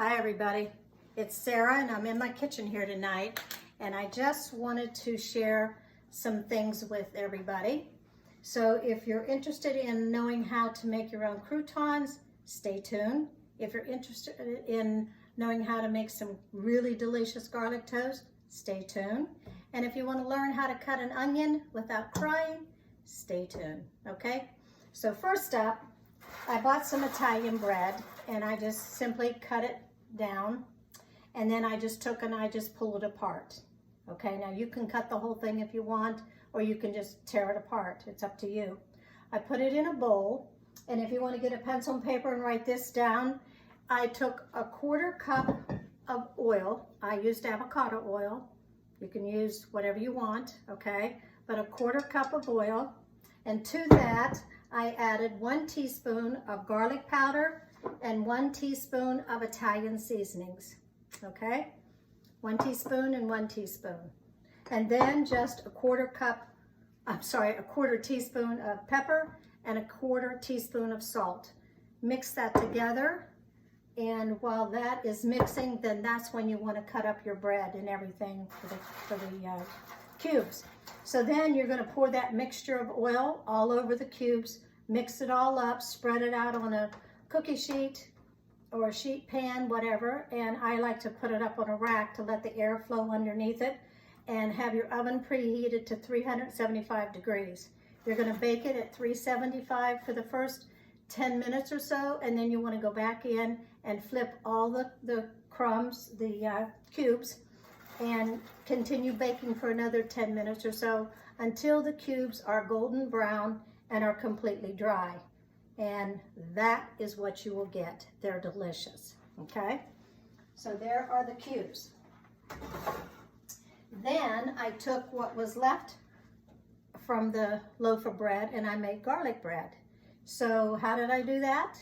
Hi everybody, it's Sarah and I'm in my kitchen here tonight, and I just wanted to share some things with everybody. So if you're interested in knowing how to make your own croutons, stay tuned. If you're interested in knowing how to make some really delicious garlic toast, stay tuned. And if you want to learn how to cut an onion without crying, stay tuned, okay? So first up, I bought some Italian bread and I just simply cut it down, and then I just took and I just pull it apart. Okay, now you can cut the whole thing if you want, or you can just tear it apart. It's up to you. I put it in a bowl, and if you want to get a pencil and paper and write this down, I took a 1/4 cup of oil. I used avocado oil. You can use whatever you want, okay? But a 1/4 cup of oil, and to that I added 1 teaspoon of garlic powder and 1 teaspoon of Italian seasonings, okay? 1 teaspoon and 1 teaspoon. And then just a 1/4 teaspoon of pepper and a 1/4 teaspoon of salt. Mix that together, and while that is mixing, then that's when you want to cut up your bread and everything for the cubes. So then you're going to pour that mixture of oil all over the cubes, mix it all up, spread it out on a cookie sheet or a sheet pan, whatever, and I like to put it up on a rack to let the air flow underneath it, and have your oven preheated to 375 degrees. You're going to bake it at 375 for the first 10 minutes or so, and then you want to go back in and flip all the crumbs, the cubes, and continue baking for another 10 minutes or so until the cubes are golden brown and are completely dry. And that is what you will get. They're delicious, okay? So there are the cubes. Then I took what was left from the loaf of bread and I made garlic bread. So how did I do that?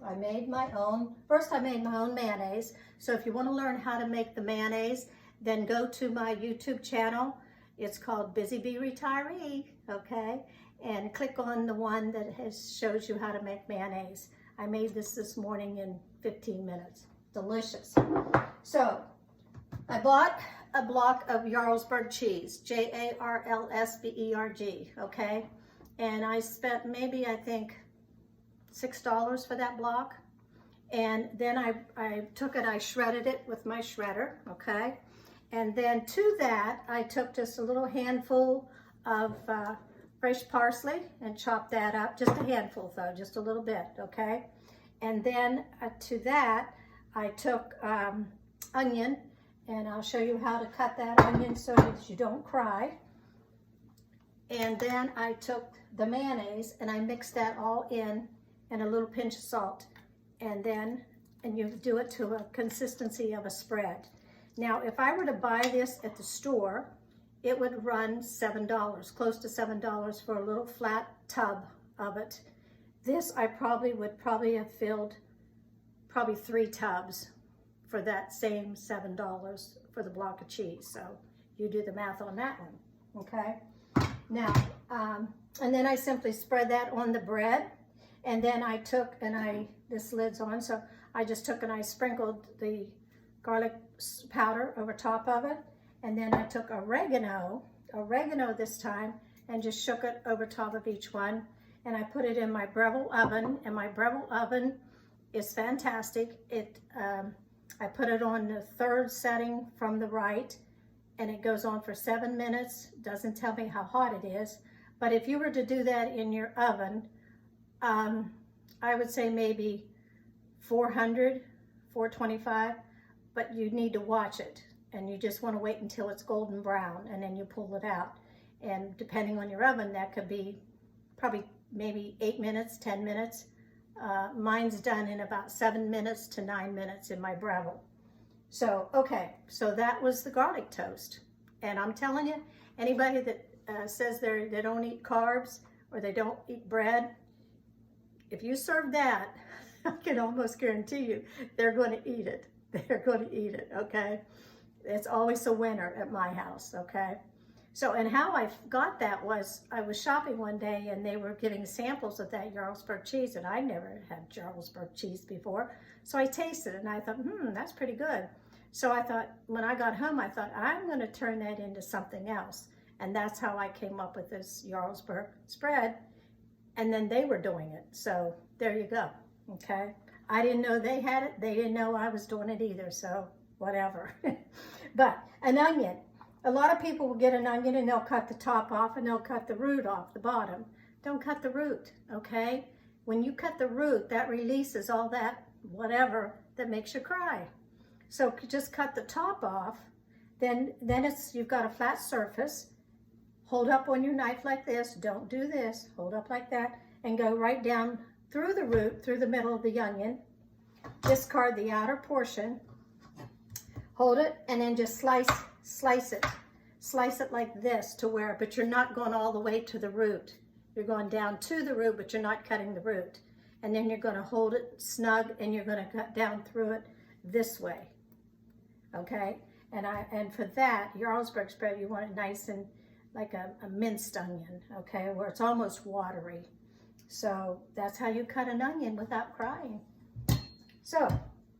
I made my own. First I made my own mayonnaise. So if you want to learn how to make the mayonnaise, then go to my YouTube channel. It's called Busy Bee Retiree, okay? And click on the one that shows you how to make mayonnaise. I made this morning in 15 minutes. Delicious. So I bought a block of Jarlsberg cheese, Jarlsberg, okay? And I spent maybe, I think, $6 for that block. And then I took it, I shredded it with my shredder, okay? And then to that, I took just a little handful of fresh parsley and chopped that up, just a handful though, just a little bit, okay? And then to that, I took onion, and I'll show you how to cut that onion so that you don't cry. And then I took the mayonnaise and I mixed that all in, and a little pinch of salt. And you do it to a consistency of a spread. Now, if I were to buy this at the store, it would run $7, close to $7 for a little flat tub of it. This I would probably have filled 3 tubs for that same $7 for the block of cheese. So you do the math on that one, okay? Now, and then I simply spread that on the bread, and then I took, this lid's on, so I just took and I sprinkled the garlic powder over top of it. And then I took oregano this time, and just shook it over top of each one. And I put it in my Breville oven, and my Breville oven is fantastic. I put it on the 3rd setting from the right, and it goes on for 7 minutes. Doesn't tell me how hot it is, but if you were to do that in your oven, I would say maybe 400, 425, but you need to watch it. And you just want to wait until it's golden brown, and then you pull it out. And depending on your oven, that could be probably maybe 8 minutes, 10 minutes. Mine's done in about 7 minutes to 9 minutes in my Breville. So, okay, so that was the garlic toast. And I'm telling you, anybody that says they don't eat carbs or they don't eat bread, if you serve that, I can almost guarantee you they're going to eat it. They're going to eat it, okay? It's always a winner at my house, okay? So, and how I got that was I was shopping one day and they were giving samples of that Jarlsberg cheese, and I never had Jarlsberg cheese before. So I tasted it and I thought, that's pretty good. So I thought, when I got home, I thought, I'm going to turn that into something else. And that's how I came up with this Jarlsberg spread. And then they were doing it. So there you go. Okay. I didn't know they had it. They didn't know I was doing it either. So whatever. But an onion. A lot of people will get an onion and they'll cut the top off and they'll cut the root off the bottom. Don't cut the root. Okay. When you cut the root, that releases all that whatever that makes you cry. So just cut the top off. Then you've got a flat surface. Hold up on your knife like this. Don't do this. Hold up like that and go right down through the root, through the middle of the onion. Discard the outer portion. Hold it and then just slice it. Slice it like this to where, but you're not going all the way to the root. You're going down to the root, but you're not cutting the root. And then you're going to hold it snug and you're going to cut down through it this way. Okay? And for that, Jarlsberg spread, you want it nice and like a minced onion, okay, where it's almost watery. So that's how you cut an onion without crying. So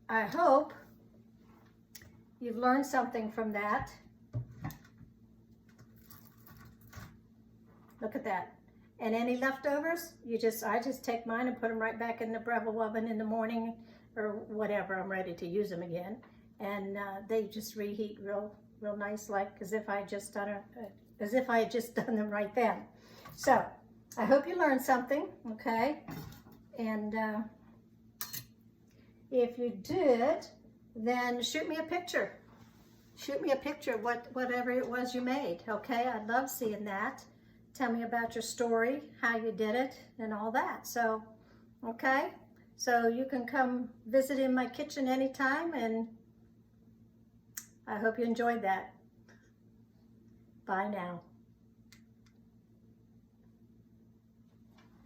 I hope you've learned something from that. Look at that. And any leftovers, I just take mine and put them right back in the Breville oven in the morning or whatever. I'm ready to use them again. And they just reheat real nice, like as if I had just done them right then. So I hope you learned something, okay? And if you did, then shoot me a picture. Shoot me a picture of whatever it was you made, okay? I'd love seeing that. Tell me about your story, how you did it, and all that. So, okay? So you can come visit in my kitchen anytime, and I hope you enjoyed that. Bye now.